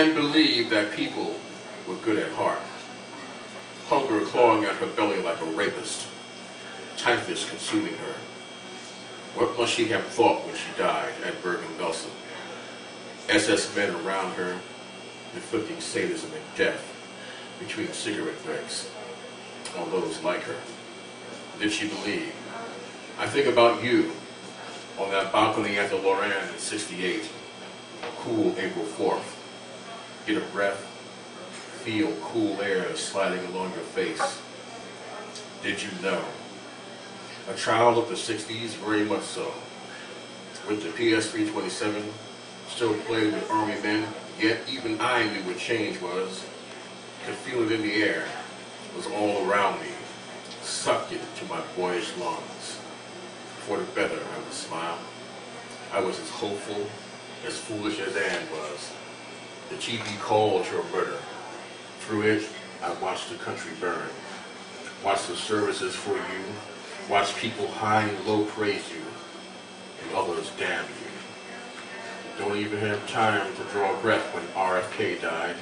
Anne believed that people were good at heart. Hunger clawing at her belly like a rapist. Typhus consuming her. What must she have thought when she died at Bergen-Belsen? SS men around her, inflicting sadism and death between cigarette breaks on those like her. Did she believe? I think about you on that balcony at the Lorraine in '68, cool April 4th. Get a breath, feel cool air sliding along your face. Did you know? A child of the '60s, very much so. With the PS327, still played with army men, yet even I knew what change was. Could feel it in the air. It was all around me. Sucked it into my boyish lungs. For the better, I would smile. I was as hopeful, as foolish as Anne was. The TV called your murder. Through it, I watched the country burn. Watched the services for you. Watched people high and low praise you. And others damn you. Don't even have time to draw breath when RFK died.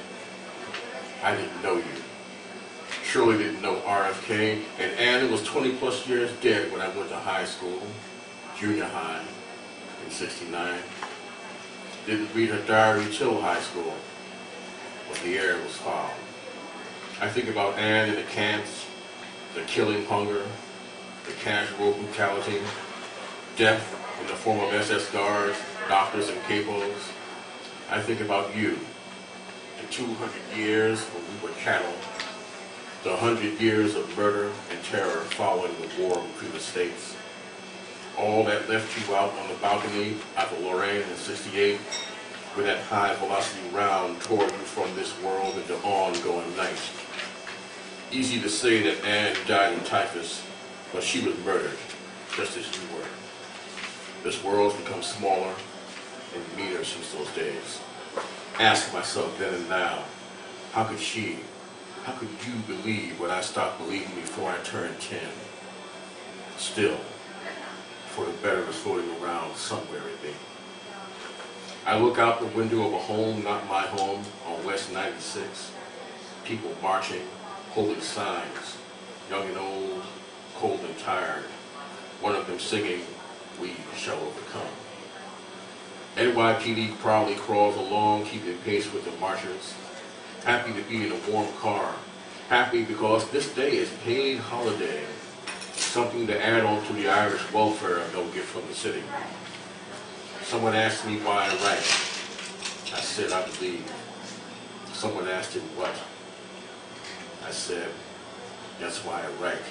I didn't know you. Surely didn't know RFK. And Anne was 20 plus years dead when I went to high school, junior high, in '69. Didn't read her diary till high school, but the air was foul. I think about Anne in the camps, the killing hunger, the casual brutality, death in the form of SS guards, doctors, and capos. I think about you, the 200 years when we were cattle, the 100 years of murder and terror following the war between the states. All that left you out on the balcony at the Lorraine in '68 with that high velocity round toward you from this world into ongoing night. Easy to say that Anne died in typhus, but she was murdered, just as you were. This world's become smaller and meaner since those days. Ask myself then and now, how could you believe what I stopped believing before I turned 10? Still, for the better is floating around somewhere in me. I look out the window of a home, not my home, on West 96. People marching, holding signs, young and old, cold and tired. One of them singing, "We shall overcome." NYPD proudly crawls along, keeping pace with the marchers. Happy to be in a warm car. Happy because this day is paid holiday. Something to add on to the Irish welfare they'll get from the city. Someone asked me why I write. I said I believe. Someone asked him what. I said, that's why I write,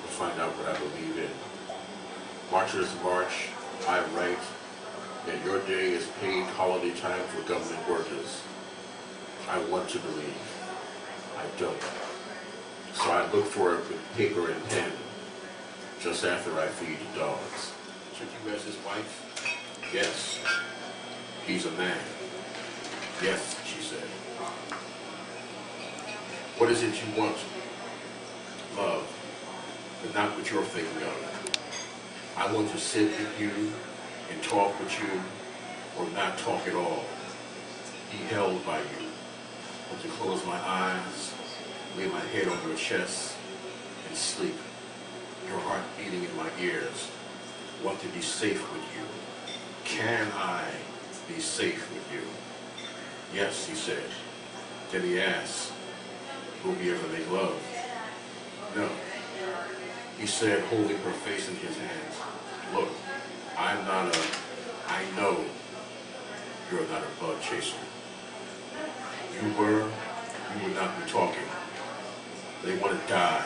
to find out what I believe in. Marchers march, I write, and your day is paid holiday time for government workers. I want to believe. I don't. So I look for it with paper and pen, just after I feed the dogs. Took you as his wife? Yes. He's a man. Yes, she said. What is it you want? Love, but not what you're thinking of. I want to sit with you and talk with you, or not talk at all. Be held by you. I want to close my eyes, lay my head on your chest, and sleep. Your heart beating in my ears. Want to be safe with you. Can I be safe with you? Yes, he said. Then he asked, will we ever make love? No. He said, holding her face in his hands, look, I know you're not a bug chaser. You would not be talking. They want to die.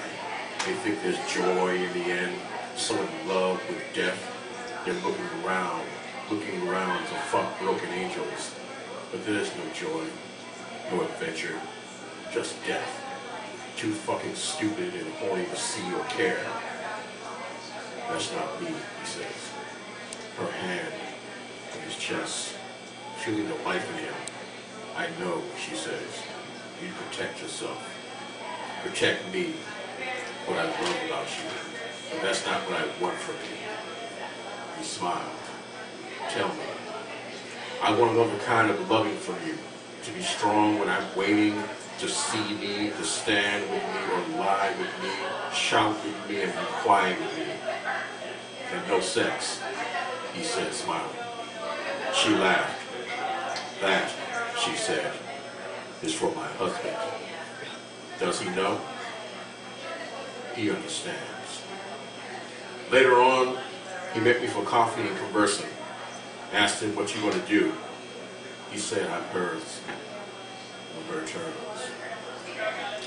They think there's joy in the end, so in love with death. They're looking around to fuck broken angels. But there's no joy, no adventure, just death. Too fucking stupid and horny to see or care. That's not me, he says. Her hand on his chest, feeling the life in him. I know, she says. You protect yourself. Protect me, what I love about you. But that's not what I want from you. He smiled. Tell me. I want another kind of loving from you. to be strong when I'm waiting to see me, to stand with me or lie with me, shout with me and be quiet with me. And no sex, he said, smiling. She laughed. That, she said, is for my husband. Does he know? He understands. Later on, he met me for coffee and conversing. Asked him, what you going to do? He said, I'm hers. I'm her turtles.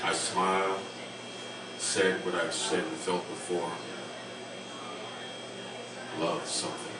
I smiled, said what I've said and felt before. Love something.